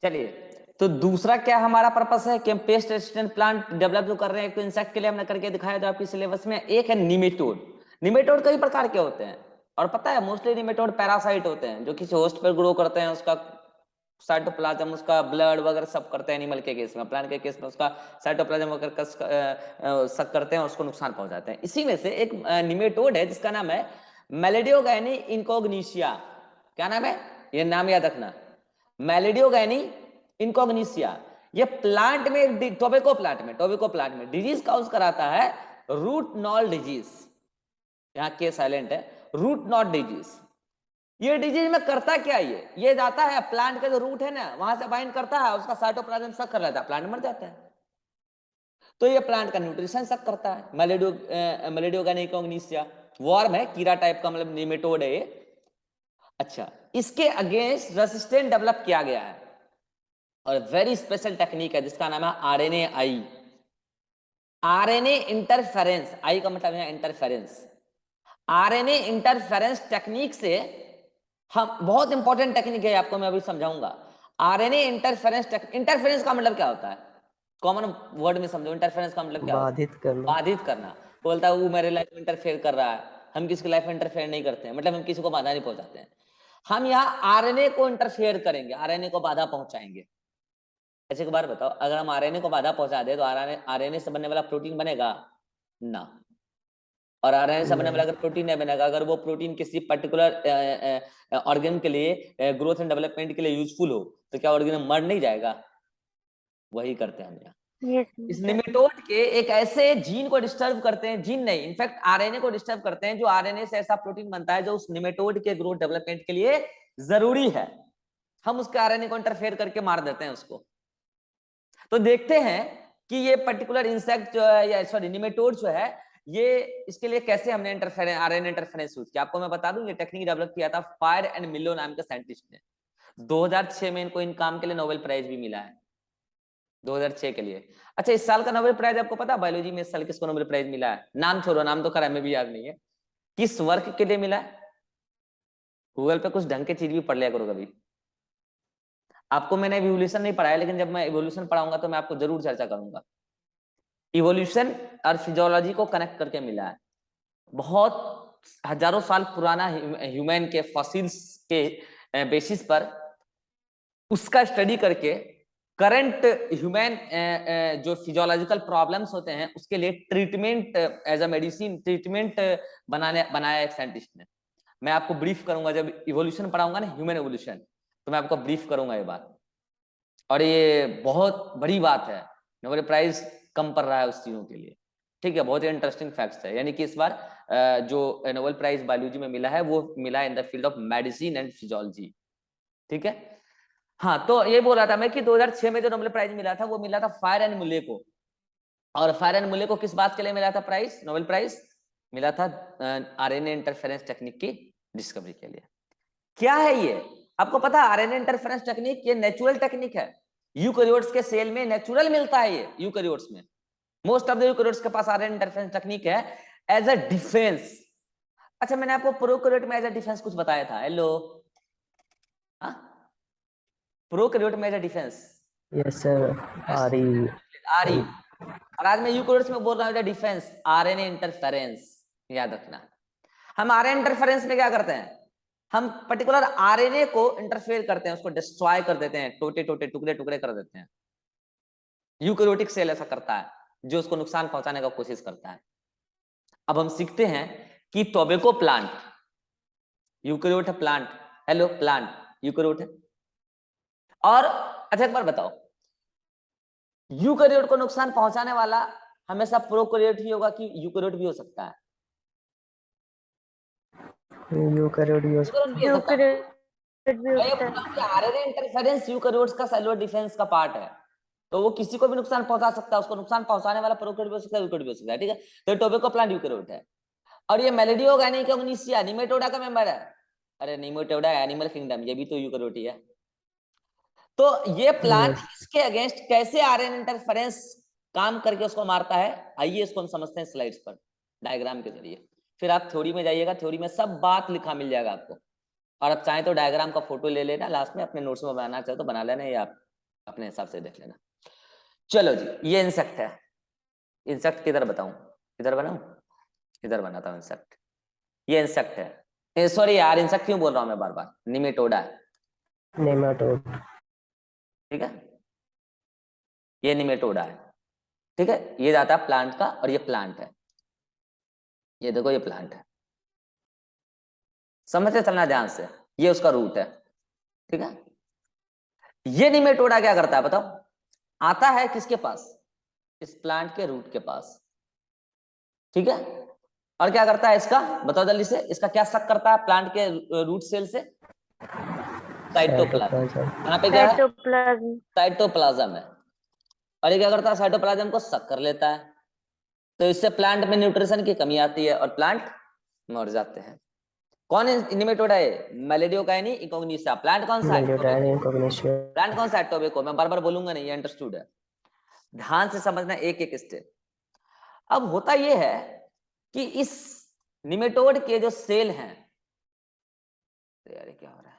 चलिए, तो दूसरा क्या हमारा पर्पस है कि हम पेस्ट रेसिस्टेंट प्लांट डेवलप जो कर रहे हैं, तो इंसेक्ट के लिए हमने करके दिखाया जो आपकी सिलेबस में। एक है निमेटोड। निमेटोड कई प्रकार के होते हैं, और पता है मोस्टली निमेटोड पैरासाइट होते हैं जो किसी होस्ट पर ग्रो करते हैं, उसका साइटोप्लाज्म, उसका ब्लड वगैरह सब करते हैं। एनिमल के केस में, प्लांट के केस में उसका साइटोप्लाज्म वगैरह सक करते हैं, उसको नुकसान पहुंचाते हैं। इसी में से एक निमेटोड है जिसका नाम है मेलेडियोगैनी इनकॉग्निशिया। क्या नाम है? ये नाम याद रखना, मेलेडियोगैनी इनकॉग्निशिया। ये प्लांट में, टोबैको प्लांट में डिजीज काउज कराता है रूट नॉल डिजीज। यहाँ के साइलेंट है, रूट नॉट डिजीज। ये डिजीज में करता क्या? ये जाता है प्लांट का जो रूट है ना, वहां से बाइंड करता है, उसका साइटोप्लाज्म सक कर लेता है, प्लांट मर जाता है। तो ये प्लांट का न्यूट्रिशन सक करता है। मेलेडियोगैनिकोग्निसिया वॉर्म है, कीड़ा टाइप का, मतलब निमेटोड है ये। अच्छा, इसके अगेंस्ट रेसिस्टेंट डेवलप किया गया है, और वेरी स्पेशल टेक्निक है जिसका नाम है आरएनए आई। आरएनए इंटरफेरेंस, आई का मतलब है इंटरफेरेंस। आरएनए इंटरफेरेंस टेक्निक से हम, बहुत इंपॉर्टेंट टेक्निक है, आपको मैं अभी समझाऊंगा। आरएनए इंटरफेरेंस का मतलब क्या होता है? कॉमन वर्ड में समझो, इंटरफेरेंस का मतलब क्या होता है? बाधित करना। बाधित करना। बोलता है वो मेरे लाइफ में इंटरफेयर कर रहा है। हम किसी की लाइफ में इंटरफेयर नहीं करते हैं, मतलब हम किसी को बाधा नहीं पहुंचाते हैं। हम यहाँ आरएनए को इंटरफेयर करेंगे, आरएनए को बाधा पहुंचाएंगे। ऐसे एक बार बताओ, अगर हम आरएनए को बाधा पहुंचा दे तो आरएनए से बनने वाला प्रोटीन बनेगा ना? और आरएनए से बनने वाला नहीं। अगर प्रोटीन नहीं बनेगा, अगर वो प्रोटीन किसी पर्टिकुलर ऑर्गन के लिए, ग्रोथ एंड डेवलपमेंट के लिए यूजफुल हो, तो क्या ऑर्गन मर नहीं जाएगा? वही करते हैं हम यहाँ। इस निमेटोड के एक ऐसे जीन को डिस्टर्ब करते हैं, जीन नहीं, इनफैक्ट आरएनए को डिस्टर्ब करते हैं, जो आरएनए से ऐसा प्रोटीन बनता है जो उस निमेटोड के ग्रोथ डेवलपमेंट के लिए जरूरी है। हम उसके आरएनए को इंटरफेयर करके मार देते हैं उसको। तो देखते हैं कि ये पर्टिकुलर इंसेक्ट जो है, या सॉरी निमेटोड जो है, ये इसके लिए कैसे हमने इंटरफेरेंस, आरएनए इंटरफेरेंस यूज किया। आपको मैं बता दूं, ये टेक्निक डेवलप किया था फायर एंड मिलो नाम के साइंटिस्ट ने। 2006 में इनको इन काम के लिए नोबेल प्राइज भी मिला है, 2006 के लिए। अच्छा, इस साल का नोबेल प्राइज आपको पता है बायोलॉजी में इस साल किसको नोबेल प्राइज मिला है? नाम छोड़ो, नाम तो खरा हमें भी याद नहीं है। किस वर्क के लिए मिला है? गूगल पे कुछ ढंग की चीज भी पढ़ लिया करो कभी। आपको मैंने इवोल्यूशन नहीं पढ़ाया, लेकिन जब मैं इवोल्यूशन पढ़ाऊंगा तो मैं आपको जरूर चर्चा करूंगा। इवोल्यूशन और फिजियोलॉजी को कनेक्ट करके मिला है। बहुत हजारों साल पुराना ह्यूमन के फॉसिल्स के बेसिस पर उसका स्टडी करके करंट ह्यूमन जो फिजियोलॉजिकल प्रॉब्लम्स होते हैं उसके लिए treatment, as a medicine treatment बनाया एक साइंटिस्ट ने। मैं आपको ब्रीफ करूंगा जब इवोल्यूशन पढ़ाऊंगा ना, ह्यूमन इवोल्यूशन, तो मैं आपको ब्रीफ करूंगा ये बात। और ये बहुत बड़ी बात है, नोबेल प्राइज कम पड़ रहा है उस चीजों के लिए। ठीक है, बहुत ही इंटरेस्टिंग फैक्ट्स है। यानी कि इस बार जो नोबेल प्राइज बायोलॉजी में मिला है वो मिला है in the field of medicine and physiology. ठीक है। हाँ, तो ये बोल रहा था मैं कि 2006 में जो नोबेल प्राइज मिला था वो मिला था फायर एंड मुले को। और फायर एंड मुले को किस बात के लिए मिला था प्राइज, नोबेल प्राइज? मिला था आरएनए इंटरफेरेंस टेक्निक की डिस्कवरी के लिए। क्या है ये? आपको पता है आरएनए इंटरफेरेंस टेक्निक ये नेचुरल टेक्निक है। यूकैरियोट्स के सेल में नेचुरल मिलता है ये, यूकैरियोट्स में। मोस्ट ऑफ द यूकैरियोट्स के पास आरएनए इंटरफेरेंस टेक्निक है एज अ डिफेंस। अच्छा, मैंने आपको प्रोकैरियोट में एज अ डिफेंस कुछ बताया था। हेलो, प्रोकैरियोट में as a defence yes sir. आ रही। आ रही। और आज मैं यूकैरियोट्स में बोल रहा हूँ डिफेंस, आरएनए इंटरफेरेंस। याद रखना, हम आरएनए इंटरफेरेंस में क्या करते हैं? हम पर्टिकुलर आरएनए को इंटरफेयर करते हैं, उसको डिस्ट्रॉय कर देते हैं, टोटे टोटे टुकड़े टुकड़े कर देते हैं। यूकैरियोटिक सेल ऐसा करता है, जो उसको नुकसान पहुंचाने का कोशिश करता है। अब हम सीखते हैं कि टोबैको प्लांट यूकैरियोट है, प्लांट, हेलो प्लांट यूकैरियोट है। और अच्छा एक बार बताओ, यूकैरियोट को नुकसान पहुंचाने वाला हमेशा प्रोकैरियोट ही होगा कि यूकैरियोट भी हो सकता है? यूकैरियोट भी हो यूकैरियोट सकता भी हो सकता है। यूकैरियोट भी मैं ये होता बोल है। रहा हूं कि आरएनए इंटरफेरेंस यूकैरियोट्स का सेलुलर डिफेंस का पार्ट है। तो वो किसी को भी नुकसान पहुंचा सकता है, उसको नुकसान पहुंचाने वाला प्रोकैरियोट भी हो सकता है, यूकैरियोट भी हो सकता है। ठीक है, तो टोबैको प्लांट यूकैरियोट है। और ये मेलेडियोगैनिकोग्निसिया निमेटोडा का मेंबर है। अरे निमेटोडा एनिमल किंगडम, ये भी तो यूकैरियोट ही है। तो ये है। Plant yes. इसके अगेंस्ट कैसे आरएनए इंटरफेरेंस काम करके उसको मारता है, आइए इसको हम समझते हैं स्लाइड्स पर डायग्राम के जरिए। फिर आप थ्योरी में जाइएगा, थ्योरी में सब बात लिखा मिल जाएगा आपको। और आप चाहें तो डायग्राम का फोटो ले लेना, लास्ट में अपने नोट्स में बनाना चाहे तो बना लेना, ये आप अपने हिसाब से देख लेना। चलो जी, ये इंसेक्ट है। इंसेक्ट किधर बताऊं, किधर बनाऊं, किधर बनाता हूं इंसेक्ट। ये इंसेक्ट है, सॉरी यार इंसेक्ट क्यों बोल रहा हूं मैं बार बार, निमेटोडा है, नेमाटोड। ठीक है, ये निमेटोडा है, ठीक है। ये जाता है प्लांट का, और ये प्लांट है, ये देखो ये प्लांट है, समझते चलना ध्यान से, ये उसका रूट है, ठीक है। ये निमेटोडा क्या करता है बताओ, आता है किसके पास, इस प्लांट के रूट के पास, ठीक है। और क्या करता है इसका, बताओ जल्दी से, इसका क्या सक करता है प्लांट के रूट सेल से, साइटोप्लाज्म। साइटोप्लाज्म। यहाँ पे क्या है, साइटोप्लाज्म है। और ये क्या करता है, साइटोप्लाज्म को सक कर लेता है, तो इससे प्लांट में न्यूट्रिशन की कमी आती है और प्लांट मर जाते हैं। कौन निमेटोडा है, मेलेडियोकाइनी इंकोग्निसा। प्लांट कौन सा है, प्लांट कौन सा है, टोबैको। मैं बार बार बोलूंगा नहीं, ये अंडरस्टूड है, ध्यान से समझना एक एक स्टेप। अब होता यह है कि इस निमेटोड के जो सेल हैं, यार क्या हो रहा है,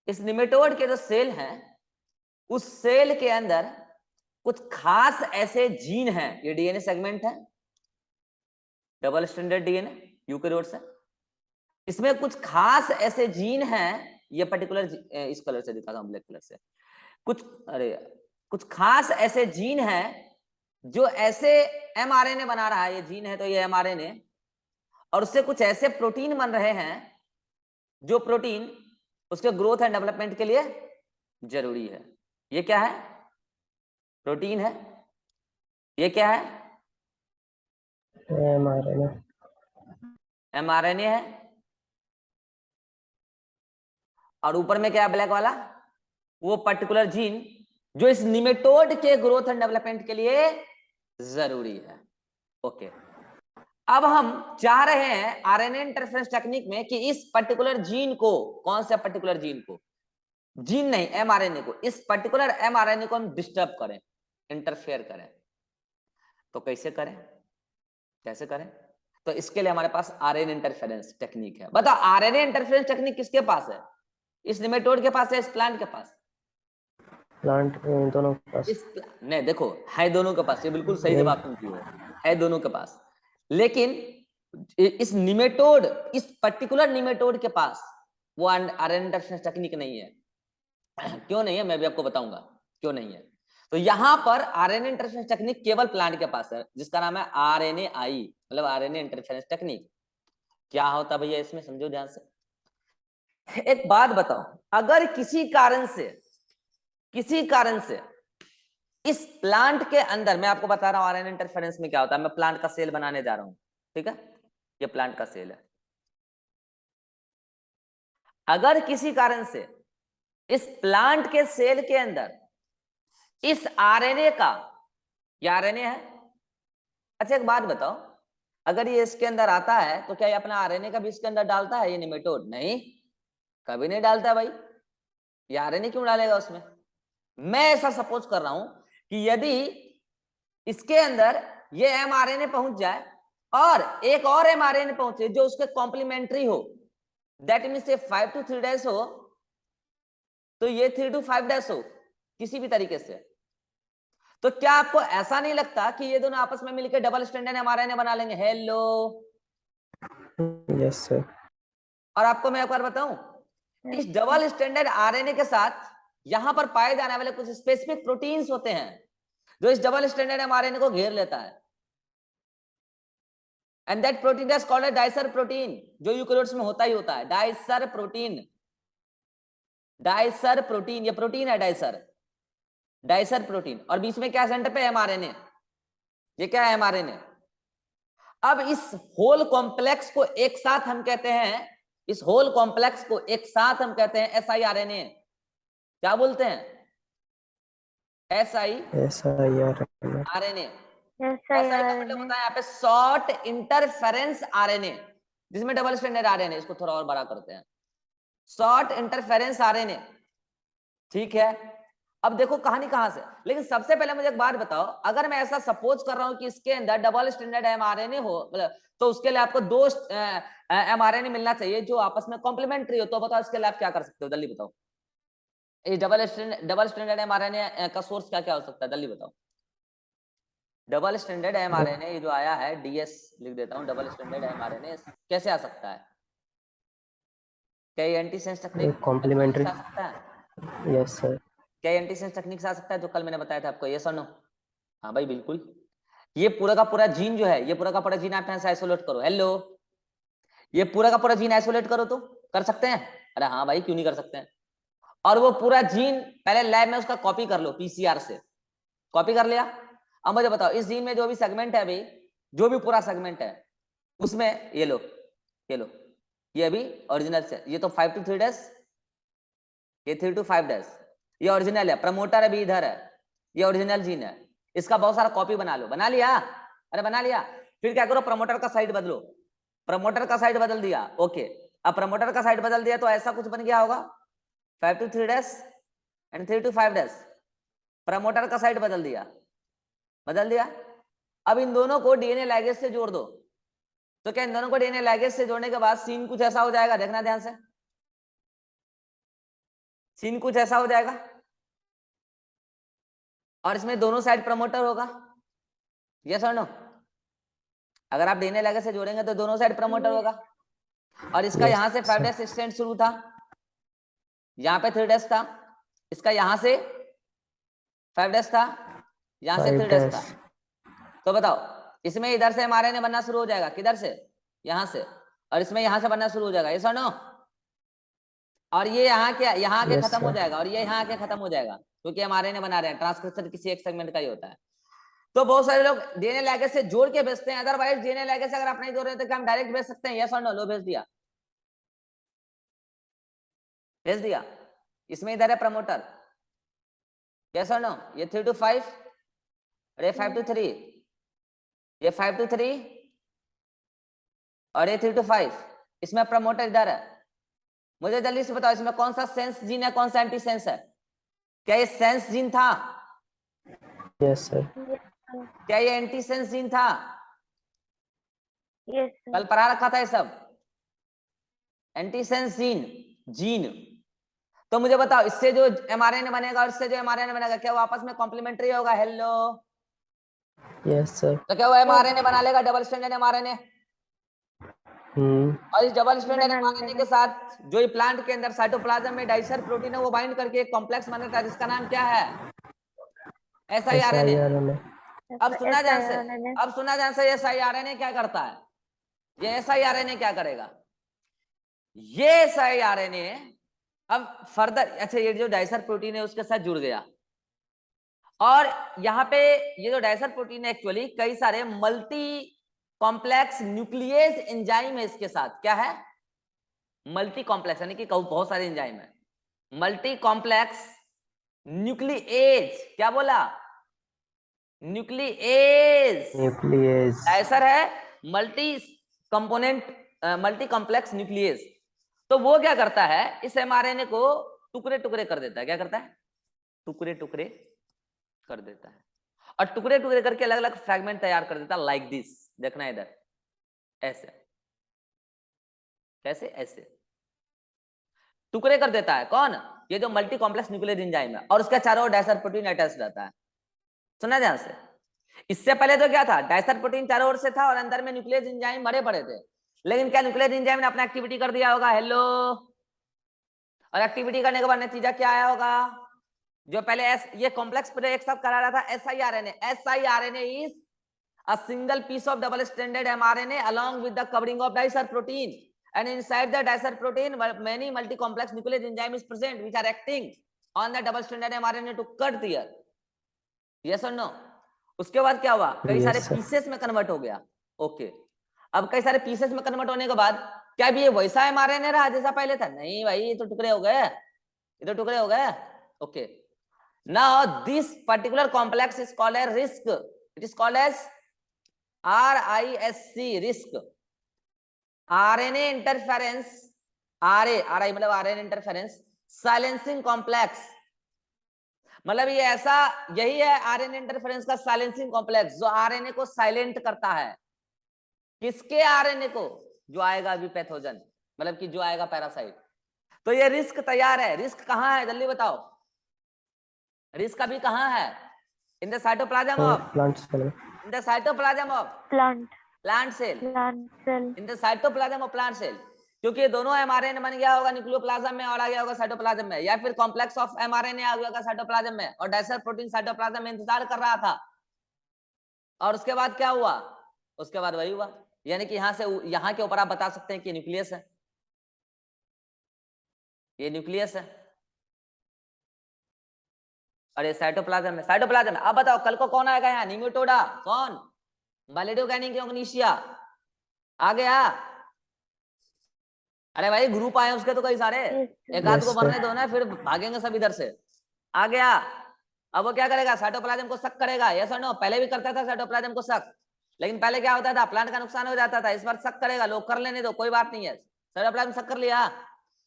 इस निमेटोड के जो सेल हैं, उस सेल के अंदर कुछ खास ऐसे जीन हैं, ये डीएनए सेगमेंट है, डबल स्टैंडर्ड डीएनए यूकेरियोट्स है, इसमें कुछ खास ऐसे जीन हैं, ये पर्टिकुलर इस कलर से दिखाता हूं, ब्लैक कलर से, कुछ अरे कुछ खास ऐसे जीन हैं जो ऐसे एमआरएनए बना रहा है, ये जीन है तो ये एमआरएनए, और उससे कुछ ऐसे प्रोटीन बन रहे हैं जो प्रोटीन उसके ग्रोथ एंड डेवलपमेंट के लिए जरूरी है। ये क्या है, प्रोटीन है। ये क्या है, एमआरएनए। एमआरएनए है। और ऊपर में क्या है ब्लैक वाला, वो पर्टिकुलर जीन जो इस निमेटोड के ग्रोथ एंड डेवलपमेंट के लिए जरूरी है। ओके, अब हम चाह रहे हैं आरएनए इंटरफेरेंस टेक्निक में कि इस पर्टिकुलर जीन को, कौन सा पर्टिकुलर जीन को, जीन नहीं एमआरएनए को, इस पर्टिकुलर एमआरएनए को हम डिस्टर्ब करें, इंटरफेयर करें। तो कैसे करें, कैसे करें, तो इसके लिए हमारे पास आरएनए इंटरफेरेंस टेक्निक है। बताओ आरएनए इंटरफेरेंस टेक्निक किसके पास है, इस निमेटोड के पास है, इस प्लांट के पास, प्लांट दोनों के पास। इस नहीं देखो है दोनों के पास, ये बिल्कुल सही जवाब तुम दिए हो, है दोनों के पास। लेकिन इस निमेटोड, इस पर्टिकुलर निमेटोड के पास वो आरएनए इंटरफेरेंस टेक्निक नहीं है। क्यों नहीं है मैं भी आपको बताऊंगा क्यों नहीं है। तो यहां पर आरएनए इंटरफेरेंस टेक्निक केवल प्लांट के पास है, जिसका नाम है आरएनएआई, मतलब आरएनए इंटरफेरेंस टेक्निक। क्या होता भैया इसमें, समझो ध्यान से। एक बात बताओ, अगर किसी कारण से, किसी कारण से इस प्लांट के अंदर, मैं आपको बता रहा हूं आरएनए इंटरफेरेंस में क्या होता है, मैं प्लांट का सेल बनाने जा रहा हूं, ठीक है, ये प्लांट का सेल है। अगर किसी कारण से इस प्लांट के सेल के अंदर इस आरएनए का, ये आरएनए है, अच्छा एक बात बताओ, अगर ये इसके अंदर आता है तो क्या ये अपना आरएनए का भी इसके अंदर डालता है, ये निमेटोड नहीं, कभी नहीं डालता भाई, ये आरएनए क्यों डालेगा उसमें। मैं ऐसा सपोज कर रहा हूं कि यदि इसके अंदर ये एमआरएनए पहुंच जाए और एक और एमआरएनए पहुंचे जो उसके कॉम्प्लीमेंट्री हो, दैट मीन्स ये 5 to 3 डैश हो, तो ये 3 to 5 डैश हो, किसी भी तरीके से, तो क्या आपको ऐसा नहीं लगता कि ये दोनों आपस में मिलकर डबल स्टैंडर्ड एमआरएनए बना लेंगे। Hello, yes sir. और आपको मैं एक बार बताऊं, इस डबल स्टैंडर्ड आरएनए के साथ यहां पर पाए जाने वाले कुछ स्पेसिफिक प्रोटीन्स होते हैं जो इस डबल स्टैंडर्ड एमआरएनए को घेर लेता है, and that protein is called dicer protein, जो यूकेरियोट्स में होता ही होता है, डाइसर प्रोटीन, डाइसर प्रोटीन, ये प्रोटीन है डाइसर, डाइसर प्रोटीन। और बीच में क्या सेंटर पे एमआरएनए, ये क्या है एमआरएनए। अब इस होल कॉम्प्लेक्स को एक साथ हम कहते हैं, इस होल कॉम्प्लेक्स को एक साथ हम कहते हैं siRNA, क्या बोलते हैं, siRNA। SI का मतलब होता है यहाँ पे शॉर्ट इंटरफेरेंस आरएनए, जिसमें डबल स्टैंडर्ड आरएनए, इसको थोड़ा और बड़ा करते हैं, शॉर्ट इंटरफेरेंस आरएनए, ठीक है। अब देखो कहानी कहां से, लेकिन सबसे पहले मुझे एक बात बताओ, अगर मैं ऐसा सपोज कर रहा हूं कि इसके अंदर डबल स्टैंडर्ड एमआरएनए हो, तो उसके लिए आपको दो एमआरएनए मिलना चाहिए जो आपस में कॉम्प्लीमेंट्री हो, तो बताओ इसके लिए आप क्या कर सकते हो, जल्दी बताओ। ये डबल स्टैंडर्ड एमआरएनए का सोर्स क्या क्या हो सकता है, जल्दी बताओ। डबल स्टैंडर्ड एमआरएनए ये जो आया है, डीएस लिख देता हूँ, डबल स्टैंडर्ड एमआरएनए कैसे आ सकता है? क्या ये एंटीसेंस टेक्निक कॉम्प्लीमेंट्री। आ सकता है? Yes sir. क्या एंटीसेंस टेक्निक से आ सकता है जो कल मैंने बताया था आपको, यस और नो? हाँ भाई बिल्कुल। ये पूरा का पूरा जीन जो है, ये पूरा का पूरा जीन आप यहाँ से आइसोलेट करो। हेलो, ये पूरा का पूरा जीन आइसोलेट करो तो कर सकते हैं? अरे हाँ भाई, क्यों नहीं कर सकते हैं। और वो पूरा जीन पहले लैब में उसका कॉपी कर लो, पीसीआर से कॉपी कर लिया। अब मुझे बताओ इस जीन में जो भी सेगमेंट है भाई, जो भी पूरा सेगमेंट है उसमें ये लो, ये लो, ये अभी ओरिजिनल से, ये तो 5 to 3 days, ये 3 to 5 days, ये ओरिजिनल है। प्रमोटर अभी इधर है, ये ओरिजिनल जीन है, इसका बहुत सारा कॉपी बना लो। बना लिया? अरे बना लिया। फिर क्या करो, प्रमोटर का साइड बदलो। प्रमोटर का साइड बदल दिया, ओके। अब प्रमोटर का साइड बदल दिया तो ऐसा कुछ बन गया होगा, 5 to 3 days and 3 to 5 days। Promoter का साइड बदल दिया, बदल दिया। अब इन दोनों को डीएनए लाइगेज से जोड़ दो। तो क्या इन दोनों को डीएनए लाइगेज से जोड़ने के बाद सीन कुछ ऐसा हो जाएगा, देखना ध्यान से, सीन कुछ ऐसा हो जाएगा। और इसमें दोनों साइड प्रमोटर होगा, यस और नो? अगर आप डीएनए लाइगेज से जोड़ेंगे तो दोनों साइड प्रमोटर होगा। और इसका यहाँ से 5 days एक्सटेंड शुरू था, यहाँ पे 3 days था, इसका यहाँ से 5 days था, यहाँ से 3 days था। तो बताओ इसमें इधर से एमआरएनए बनना शुरू हो जाएगा, किधर से? यहाँ से। और इसमें यहाँ से बनना शुरू हो जाएगा, यस और नो? और ये यहाँ क्या, यहाँ आके खत्म हो जाएगा, और ये यहाँ आके खत्म हो जाएगा, क्योंकि एमआरएनए बना रहे हैं। ट्रांसक्रिप्शन किसी एक सेगमेंट का ही होता है। तो बहुत सारे लोग डीएनए लाइगेज से जोड़ के भेजते हैं, अदरवाइज डीएनए लाइगेज से अगर आप नहीं जोड़ रहे तो क्या हम डायरेक्ट भेज सकते हैं, यस और नो? लो भेज दिया, भेज दिया। इसमें इधर है प्रमोटर, यस और नो? ये 3 to 5 और ये 5 to 3, ये 5 to 3 और ये 3 to 5। इसमें प्रमोटर इधर है। मुझे जल्दी से बताओ इसमें कौन सा सेंस जीन है, कौन सा एंटी सेंस है? क्या ये सेंस जीन था? Yes sir. क्या ये एंटी सेंस जीन था? यस कल पढ़ा रखा था ये सब, एंटी सेंस जीन। तो मुझे बताओ इससे जो एमआरएनए बनेगा और इससे जो एमआरएनए बनेगा, क्या वो आपस में कॉम्प्लीमेंट्री होगा? Hello, yes sir. तो क्या वो एमआरएनए बना लेगा, डबल स्टैंडर्ड एमआरएनए? और इस डबल स्टैंडर्ड एमआरएनए के साथ जो ये प्लांट के अंदर साइटोप्लाज्म में डाइसर प्रोटीन है, वो बाइंड करके एक कॉम्प्लेक्स बनाता है जिसका नाम क्या है? siRNA। अब सुना ध्यान से, अब सुना ध्यान से, ये siRNA क्या करता है? ये siRNA क्या करेगा? ये siRNA अब फर्दर, अच्छा ये जो डाइसर प्रोटीन है उसके साथ जुड़ गया, और यहाँ पे ये जो डाइसर प्रोटीन है एक्चुअली कई सारे मल्टी कॉम्प्लेक्स न्यूक्लियस एंजाइम है इसके साथ। क्या है? मल्टी कॉम्प्लेक्स, यानी कि बहुत सारे एंजाइम है। मल्टी कॉम्प्लेक्स न्यूक्लिएज, क्या बोला? न्यूक्लिएज। डाइसर है multi component, multi complex nucleus. तो वो क्या करता है, इस एमआरएनए को टुकड़े टुकड़े कर देता है। क्या करता है? टुकड़े टुकड़े कर देता है, और टुकड़े टुकड़े करके अलग अलग फ्रैगमेंट तैयार कर देता है, लाइक दिस। देखना इधर, ऐसे, कैसे? ऐसे टुकड़े कर देता है। कौन? ये जो मल्टी कॉम्प्लेक्स न्यूक्लियर एंजाइम है, और उसका चारों ओर डाइसर प्रोटीन अटैच रहता है। सुना ध्यान से, इससे पहले तो क्या था, डाइसर प्रोटीन चारों ओर से था और अंदर में न्यूक्लियर एंजाइम भरे पड़े थे। लेकिन क्या न्यूक्लियर एंजाइम ने अपना एक्टिविटी कर दिया होगा? हेलो, और एक्टिविटी करने के बाद नतीजा क्या आया होगा? जो पहले ये कॉम्प्लेक्स पूरे एक साथ करा रहा था, siRNA is a single piece of double stranded mRNA along with the covering of dicer protein, and inside the dicer protein many multi complex nuclear enzyme is present which are acting on the double stranded mRNA to cut the yes or no? उसके बाद क्या हुआ, कई सारे pieces में convert हो गया। Okay, अब कई सारे पीसेस में कन्वर्ट होने के बाद क्या भी ये वैसा एमआरएनए रहा जैसा पहले था? नहीं भाई, ये तो टुकड़े हो गए, ये तो टुकड़े हो गए। Okay, now this particular complex is called as RISC. It is called as RISC, RISC, RNA interference, RI मतलब RNA interference silencing complex। मतलब ये ऐसा, यही है RNA इंटरफेरेंस का साइलेंसिंग कॉम्प्लेक्स, जो आरएनए को साइलेंट करता है। किसके? आरएनए को, जो आएगा अभी पैथोजन, मतलब कि जो आएगा पैरासाइट। तो ये रिस्क तैयार है। रिस्क कहाँ है, जल्दी बताओ? रिस्क अभी कहाँ है? In the cytoplasm of plant cell, in the cytoplasm of plant cell, in the cytoplasm of plant cell. क्योंकि ये दोनों एमआरएनए बन गया होगा न्यूक्लियोप्लाज्म में और आ गया होगा साइटोप्लाज्म में, या फिर कॉम्प्लेक्स ऑफ एमआरएनए आ गया होगा साइटोप्लाज्म में और डाइसर प्रोटीन साइटोप्लाज्म में इंतजार कर रहा था। और उसके बाद क्या हुआ? उसके बाद वही हुआ, यानी कि यहां से यहां के ऊपर आप बता सकते हैं कि न्यूक्लियस है, ये न्यूक्लियस है और ये साइटोप्लाज्म है। साइटोप्लाज्म में अब बताओ कल को कौन आएगा यहाँ? निमेटोडा, कौन? बैलिडोगैनियोग्नीशिया आ गया। अरे भाई ग्रुप आए उसके तो कई सारे, एक आध को बनने दो ना, फिर भागेंगे सब इधर से। आ गया। अब वो क्या करेगा? साइटोप्लाज्म को सक करेगा, यस और नो? पहले भी करता था साइटोप्लाज्म को सक, लेकिन पहले क्या होता था? प्लांट का नुकसान हो जाता था। इस बार सक करेगा, लोग कर लेने दो, कोई बात नहीं है। साइटोप्लाज्म सक कर लिया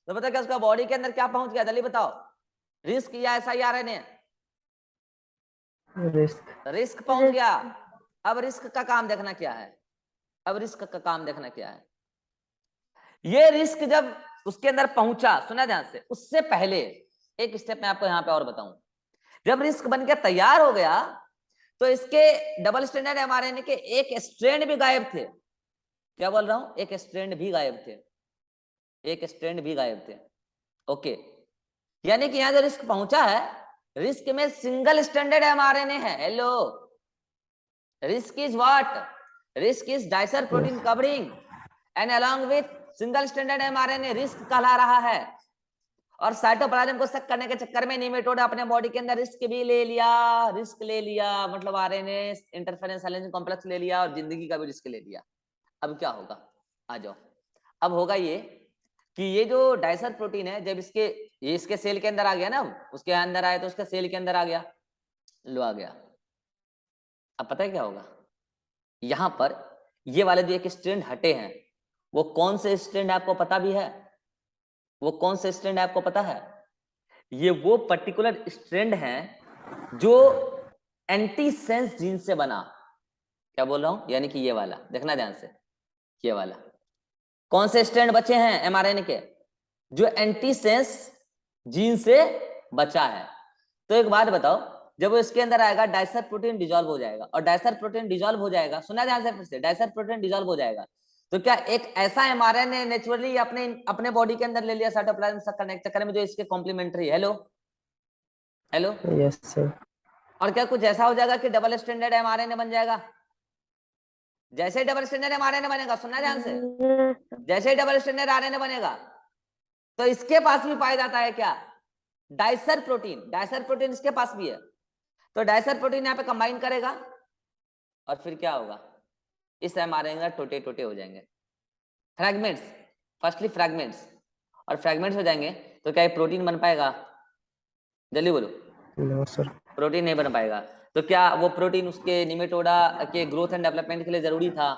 तो पता क्या उसका बॉडी के अंदर क्या पहुंच गया? जल्दी बताओ। रिस्क या SIRNA? रिस्क पहुंच गया। अब रिस्क का काम देखना क्या है? अब रिस्क का काम देखना क्या है? ये रिस्क जब उसके अंदर पहुंचा, सुना ध्यान से, उससे पहले एक स्टेप मैं आपको यहां पे और बताऊं। जब रिस्क बन के तैयार हो गया तो इसके डबल स्ट्रैंडेड एमआरएनए के एक स्ट्रैंड भी गायब थे। क्या बोल रहा हूं? एक स्ट्रैंड भी गायब थे, एक स्ट्रैंड भी गायब थे। ओके, यानी कि यहां जो रिस्क पहुंचा है, रिस्क में सिंगल स्ट्रैंडेड एमआरएनए है। Hello, risk is what? Risk is dicer protein covering and along with single stranded mRNA risk कहला रहा है। और साइटोप्लाज्म को सक करने के चक्कर में निमेटोड अपने बॉडी के अंदर रिस्क भी ले लिया, रिस्क ले लिया मतलब आरएनए इंटरफेरेंस साइलेंसिंग कॉम्प्लेक्स ले लिया और जिंदगी का भी रिस्क ले लिया। अब क्या होगा? आ जाओ। अब होगा ये कि ये जो डाइसर प्रोटीन है, जब ये इसके सेल के अंदर आ गया ना, उसके अंदर आया तो उसके सेल के अंदर आ गया, लो आ गया। अब पता है क्या होगा? यहां पर ये वाले जो एक स्ट्रैंड हटे हैं, वो कौन से स्ट्रैंड आपको पता भी है? वो कौन से स्ट्रैंड आपको पता है? ये वो पर्टिकुलर स्ट्रैंड है जो एंटीसेंस जीन से बना। क्या बोल रहा हूं? यानी कि ये वाला, देखना ध्यान से, ये वाला। कौन से स्ट्रैंड बचे हैं एमआरएनए के? जो एंटीसेंस जीन से बचा है। तो एक बात बताओ, जब वो इसके अंदर आएगा डाइसर प्रोटीन डिसॉल्व हो जाएगा, और डाइसर प्रोटीन डिसॉल्व हो जाएगा, सुना ध्यान से फिर से, डाइसर प्रोटीन डिसॉल्व हो जाएगा तो क्या एक ऐसा एमआरएनए नेचुरली अपने बॉडी के अंदर ले लिया साइटोप्लाज्म सक करने के चक्कर में जो इसके complementary. Hello hello, yes sir. और क्या कुछ ऐसा हो जाएगा कि डबल स्टैंडर्ड एमआरएनए बन जाएगा? जैसे डबल स्टैंडर्ड एमआरएनए बनेगा, सुनना ध्यान से, जैसे डबल स्टैंडर्ड आरएनए बनेगा तो इसके पास भी पाया जाता है क्या? Dicer protein. डाइसर प्रोटीन इसके पास भी है। तो डाइसर प्रोटीन यहाँ पे कंबाइन करेगा और फिर क्या होगा? इस एमआरएनए टोटे टोटे हो जाएंगे, फ्रैगमेंट्स, फर्स्टली फ्रैगमेंट्स, और फ्रैगमेंट्स हो जाएंगे तो क्या ये प्रोटीन बन पाएगा? जल्दी बोलो। No sir. प्रोटीन नहीं बन पाएगा। तो क्या वो प्रोटीन उसके निमेटोडा के ग्रोथ एंड डेवलपमेंट के लिए जरूरी था?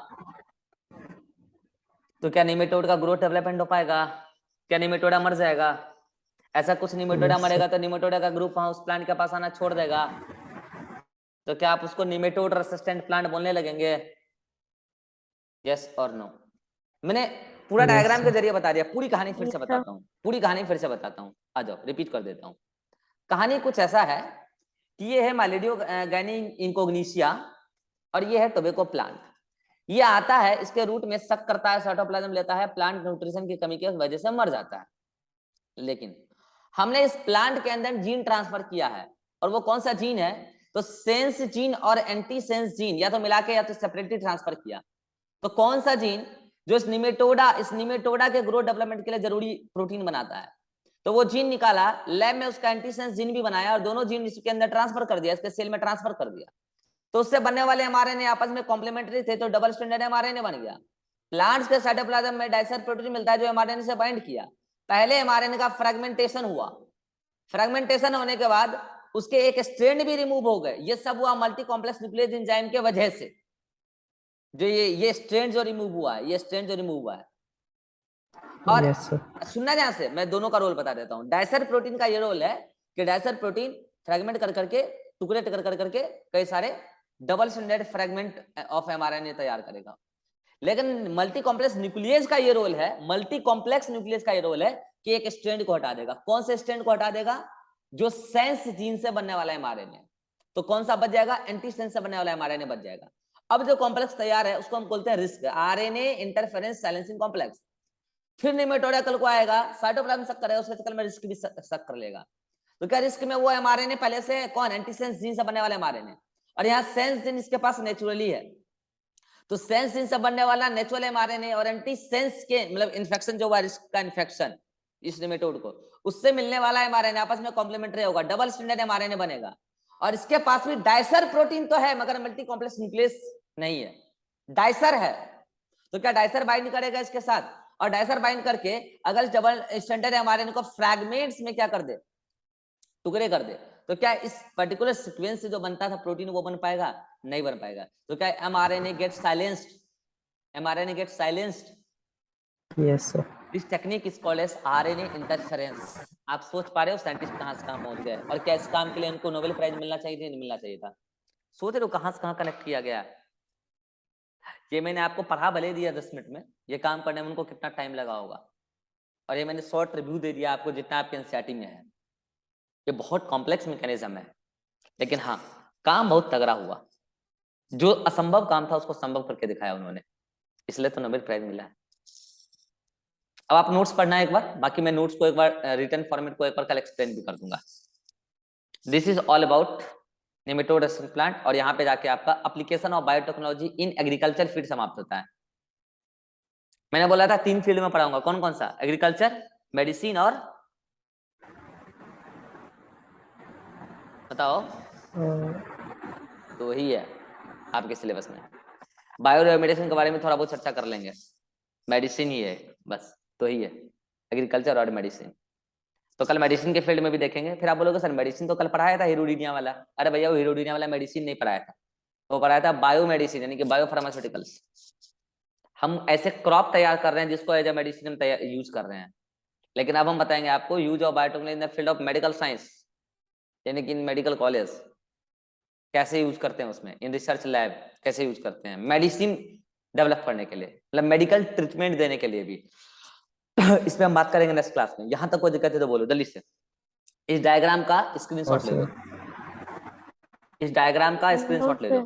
तो क्या निमेटोड का ग्रोथ डेवलपमेंट हो पाएगा? क्या निमेटोडा मर जाएगा? ऐसा कुछ निमेटोडा मरेगा तो निमेटोडा का ग्रुप वहां उस प्लांट के पास आना छोड़ देगा। तो क्या आप उसको निमेटोड रेसिस्टेंट प्लांट बोलने लगेंगे? यस और नो? मैंने पूरा डायग्राम के जरिए बता दिया, पूरी कहानी फिर से बताता हूँ, पूरी कहानी फिर से बताता हूँ। आ जाओ, रिपीट कर देता हूँ। कहानी कुछ ऐसा है कि ये है मैलिडोगैनी इंकोग्निशिया और ये है टोबैको प्लांट। ये आता है, इसके रूट में सक करता है, साइटोप्लाज्म लेता है, प्लांट न्यूट्रिशन की कमी की वजह से मर जाता है। लेकिन हमने इस प्लांट के अंदर जीन ट्रांसफर किया है, और वो कौन सा जीन है? तो सेंस जीन और एंटी सेंस जीन, या तो मिला के या तो सेपरेटली ट्रांसफर किया। तो कौन सा जीन जो इस निमेटोडा के ग्रोथ डेवलपमेंट के लिए जरूरी प्रोटीन बनाता है, तो वो जीन निकाला, लैब में उसका एंटीसेंस जीन भी बनाया और दोनों जीन इसके अंदर ट्रांसफर कर दिया, इसके सेल में ट्रांसफर कर दिया। तो उससे बनने वाले एमआरएनए आपस में कॉम्प्लीमेंट्री थे तो डबल स्टैंडर्ड एमआरएनए बन गया। प्लांट्स के साइटोप्लाज्म में डाइसर प्रोटीन मिलता है जो एमआरएनए से बाइंड किया। पहले एमआरएनए का फ्रेगमेंटेशन हुआ, फ्रेगमेंटेशन होने के बाद उसके एक स्ट्रैंड भी रिमूव हो गए। ये सब हुआ मल्टी कॉम्प्लेक्स न्यूक्लियस एंजाइम के वजह से। जो ये स्ट्रैंड जो रिमूव हुआ है, ये स्ट्रैंड जो रिमूव हुआ है। और सुनना ध्यान से, मैं दोनों का रोल बता देता हूं। डाइसर प्रोटीन का ये रोल है कि डाइसर प्रोटीन फ्रेगमेंट कर करके, टुकड़े कर करके कई सारे double standard fragment of mRNA तैयार करेगा। लेकिन मल्टी कॉम्प्लेक्स न्यूक्लियस का ये रोल है, मल्टी कॉम्प्लेक्स न्यूक्लियस का ये रोल है कि एक स्ट्रैंड को हटा देगा। कौन से स्ट्रैंड को हटा देगा? जो सेंस जीन से बनने वाला mRNA, तो कौन सा बच जाएगा? एंटी सेंस से बनने वाला mRNA बच जाएगा। अब जो कॉम्प्लेक्स तैयार है उसको हम बोलते हैं risk, RNA interference silencing complex. फिर निमेटोडिया कल को आएगा, साइटोप्लाज्म शक करेगा, उसके चक्कर में रिस्क भी शक कर लेगा। तो क्या रिस्क में वो mRNA पहले से कौन? एंटीसेंस जीन से बनने वाला mRNA, और यहाँ सेंस जीन इसके पास नेचुरली है। तो सेंस जीन से बनने वाला नेचुरल mRNA और एंटीसेंस के मतलब इन्फेक्शन जो हुआ, रिस्क का इन्फेक्शन इस निमेटोड को, उससे मिलने वाला mRNA आपस में कॉम्प्लीमेंट्री होगा, डबल स्टैंडर्ड mRNA बनेगा। और इसके पास भी डाइसर प्रोटीन तो है मगर मल्टी कॉम्प्लेक्स न्यूक्लियस नहीं है, डाइसर है। तो क्या डाइसर बाइंड करेगा इसके साथ, और डाइसर बाइंड करके अगर डबल स्टैंडर्ड mRNA को फ्रैगमेंट्स में क्या कर दे, टुकड़े कर दे, तो क्या इस पर्टिकुलर सीक्वेंस से जो बनता था प्रोटीन वो बन पाएगा? नहीं बन पाएगा। तो क्या mRNA gets silenced? mRNA gets silenced. Yes, sir. This technique is called as RNA interference. आप सोच पा रहे हो साइंटिस्ट कहां से कहां पहुंच गए, और क्या इस काम के लिए उनको नोबेल प्राइज मिलना चाहिए नहीं मिलना चाहिए था? सोच रहे हो कहां से कहां कनेक्ट किया गया। ये मैंने आपको पढ़ा भले दिया 10 मिनट में, ये काम करने में उनको कितना टाइम लगा होगा, और ये मैंने शॉर्ट रिव्यू दे दिया आपको जितना आपके एनसीईआरटी में है। ये बहुत कॉम्प्लेक्स मैकेनिज्म है, लेकिन हाँ काम बहुत तगड़ा हुआ। जो असंभव काम था उसको संभव करके दिखाया उन्होंने, इसलिए तो नोबेल प्राइज मिला है। अब आप नोट्स पढ़ना है एक बार, बाकी मैं नोट्स को एक बार रिटन फॉर्मेट को एक बार कल एक्सप्लेन भी कर दूंगा। This is all about nematode resistant plant, और यहाँ पे जाके आपका application of biotechnology in agriculture field समाप्त होता है। मैंने बोला था 3 फील्ड में पढ़ाऊंगा, कौन कौन सा? एग्रीकल्चर, मेडिसिन और बताओ। तो वही है आपके सिलेबस में। बायो मेडिसिन के बारे में थोड़ा बहुत चर्चा कर लेंगे, मेडिसिन ही है बस, तो ही है एग्रीकल्चर और मेडिसिन। तो कल मेडिसिन के फील्ड में भी देखेंगे। फिर आप बोलोगे सर मेडिसिन तो कल पढ़ाया था हीरोडीनिया वाला। अरे भैया वो हीरोडीनिया वाला मेडिसिन नहीं पढ़ाया था, वो पढ़ाया था बायो मेडिसिन यानी कि बायो फार्मास्यूटिकल्स। हम ऐसे क्रॉप तैयार कर रहे हैं जिसको एज ए मेडिसिन हम यूज कर रहे हैं। लेकिन अब हम बताएंगे आपको use of biotechnology in the field of medical science, यानी कि इन मेडिकल कॉलेज कैसे यूज करते हैं, उसमें इन रिसर्च लैब कैसे यूज करते हैं, मेडिसिन डेवलप करने के लिए, मतलब मेडिकल ट्रीटमेंट देने के लिए भी। इसमें हम बात करेंगे नेक्स्ट क्लास में। यहां तक कोई दिक्कत है तो बोलो जल्दी से। इस डायग्राम का स्क्रीनशॉट ले लो, इस डायग्राम का स्क्रीनशॉट ले लो,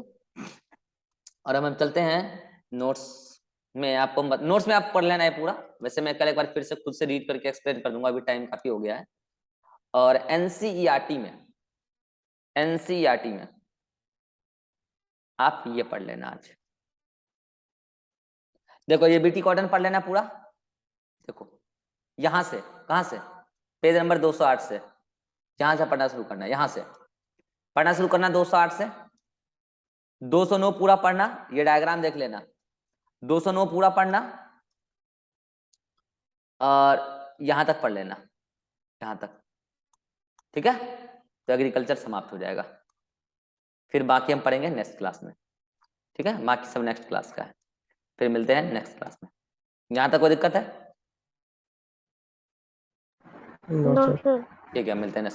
और हम चलते हैं नोट्स में। आपको नोट्स में आप पढ़ लेना है पूरा। वैसे मैं कल एक बार फिर से खुद से रीड करके एक्सप्लेन कर दूंगा, अभी टाइम काफी हो गया है। और एनसीईआरटी में आप ये पढ़ लेना आज। देखो ये बीटी कॉटन पढ़ लेना पूरा। देखो यहां से, कहां से? पेज नंबर 208 से, यहां से पढ़ना शुरू करना, यहां से पढ़ना शुरू करना 208 से। 209 पूरा पढ़ना, ये डायग्राम देख लेना। 209 पूरा पढ़ना और यहां तक पढ़ लेना, यहां तक, ठीक है? तो एग्रीकल्चर समाप्त हो जाएगा। फिर बाकी हम पढ़ेंगे नेक्स्ट क्लास में, ठीक है? बाकी सब नेक्स्ट क्लास का है। फिर मिलते हैं नेक्स्ट क्लास में। यहां तक कोई दिक्कत है? No, sir. ठीक है, मिलते हैं नेक्स्ट